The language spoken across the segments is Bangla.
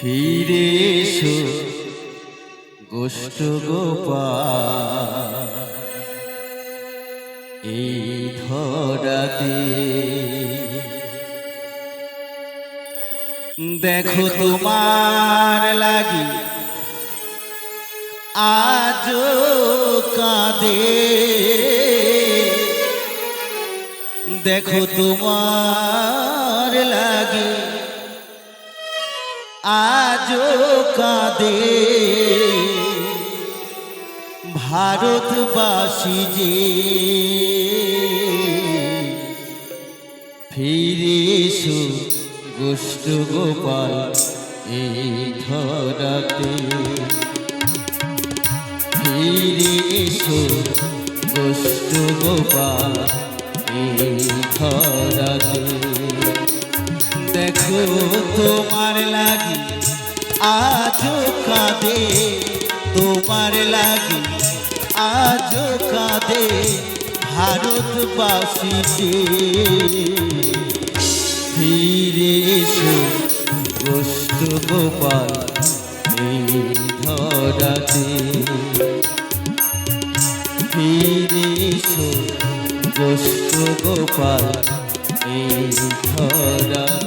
ফিরে এসো গোষ্ঠ গোপাল এই ধরাতে। দেখো তোমার লাগি আজও কাঁদে, দেখো তোমার লাগি আজও কাঁদে ভারতবাসী যে। ফিরে এসো গোষ্ঠ গোপাল এই ধরাতে, ফিরে এসো গোষ্ঠ গোপাল এই ধরাতে। দেখো তোমার লাগি আজও কাঁদে, তোমার লাগি আজও কাঁদে ভারতবাসী যে। ফিরে এসো গোষ্ঠ গোপাল এই ধরাতে, ফিরে এসো গোষ্ঠ গোপাল এই ধরাতে।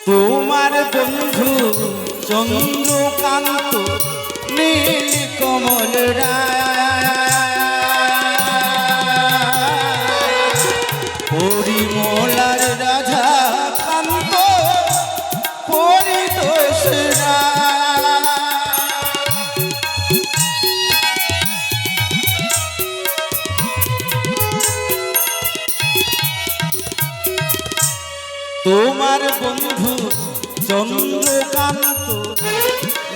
তোমার বন্ধু চন্দ্রকান্ত নীল কমল রায়, পরিমলার রাজা কান্ত পরিতোষ রায়। তোমার বন্ধু চন্দ্রকান্ত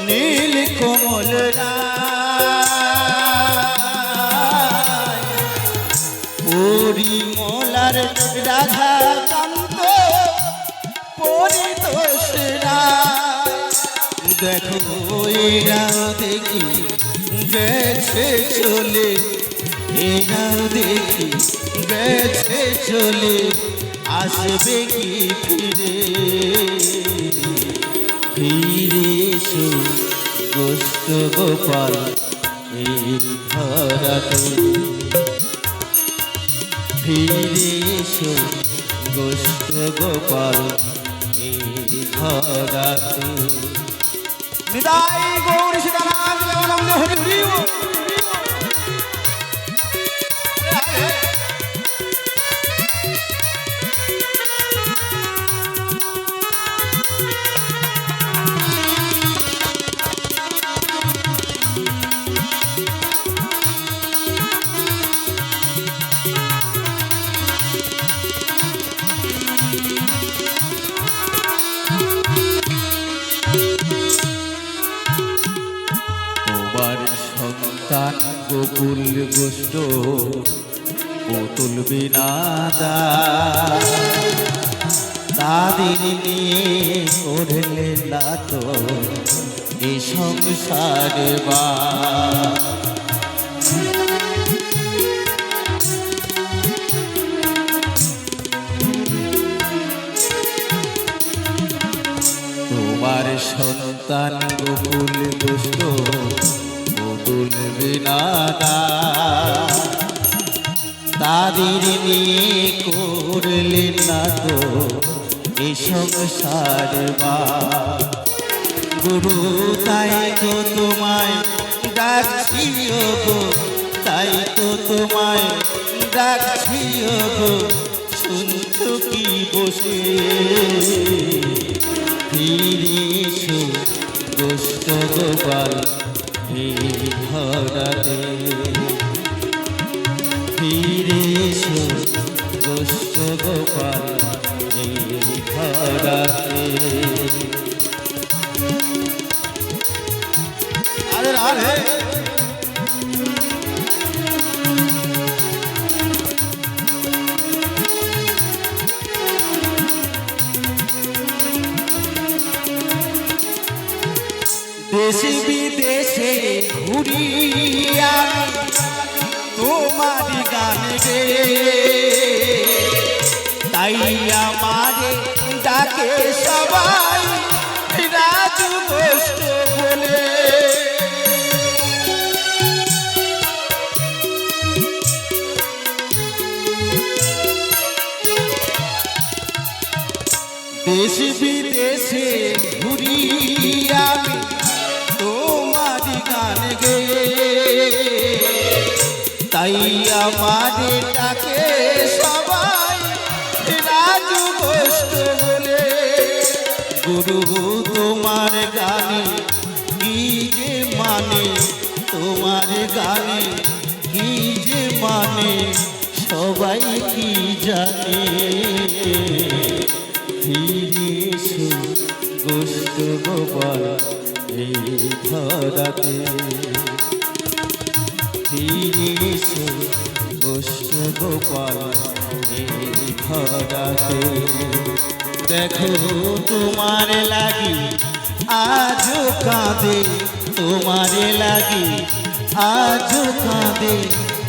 নীল কমল রায়, পরিমলার রাধা কান্ত পরিতোষ রায়। দেখো এরাও দেখি গেছে চলে, এরাও দেখি গেছে চলে, আসবে কি ফিরে। ফিরে এসো গোষ্ঠ গোপাল এই ধরাতে, ফিরে এসো গোষ্ঠ গোপাল এই ধরাতে। নিতাই গৌর সীতানাথ প্রেমানন্দ হরি হরি বল। তোমার সন্তান গোকুল গোষ্ঠ পুতুল বিনাদা, তাদের নিয়ে করলে না তো এই সংসার বা। তোমার সন্তান গোকুল গোষ্ঠ পুতুল বিনাদা, তাদের নিয়ে করলে না তো এই সংসার বা। গুরু তাই তো তোমায় ডাকছি গো, তাই তো তোমায় ডাকছি গো, শুনছো কি বসে। ফিরে এসো গোষ্ঠ গোপাল এই ধরাতে, রাধে রাধে। দেশে বিদেশে ঘুরি আমি তোমার গান গে, তাই আমারে ডাকে সবাই রাজু গোষ্ঠ বলে। দেশ বিদেশে ঘুরি আমি তোমার গান গে, তাই আমারে ডাকে সবাই রাজু গোষ্ঠ বলে। গুরু তোমার গানে কি যে মানে, তোমার গানে কি যে মানে সবাই কি জানে। ফিরে এসো গোষ্ঠ গোপাল এই ধরাতে, ফিরে এসো গোষ্ঠ গোপাল এই ধরাতে। দেখো তোমার লাগি আজও কাঁদে, তোমার লাগি আজও কাঁদে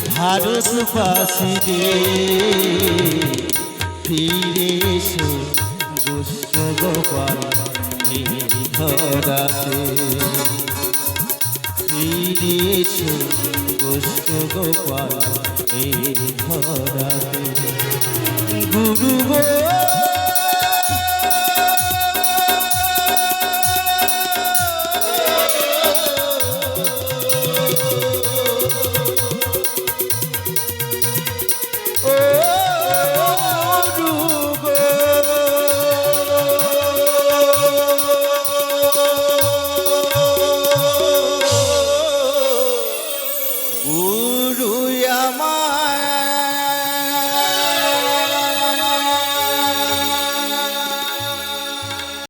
ভারতবাসী রে। ফিরে এসো গোষ্ঠ গোপাল এই ধরাতে, ফিরে এসো গোষ্ঠ গোপাল এই ধরাতে। গুরু গো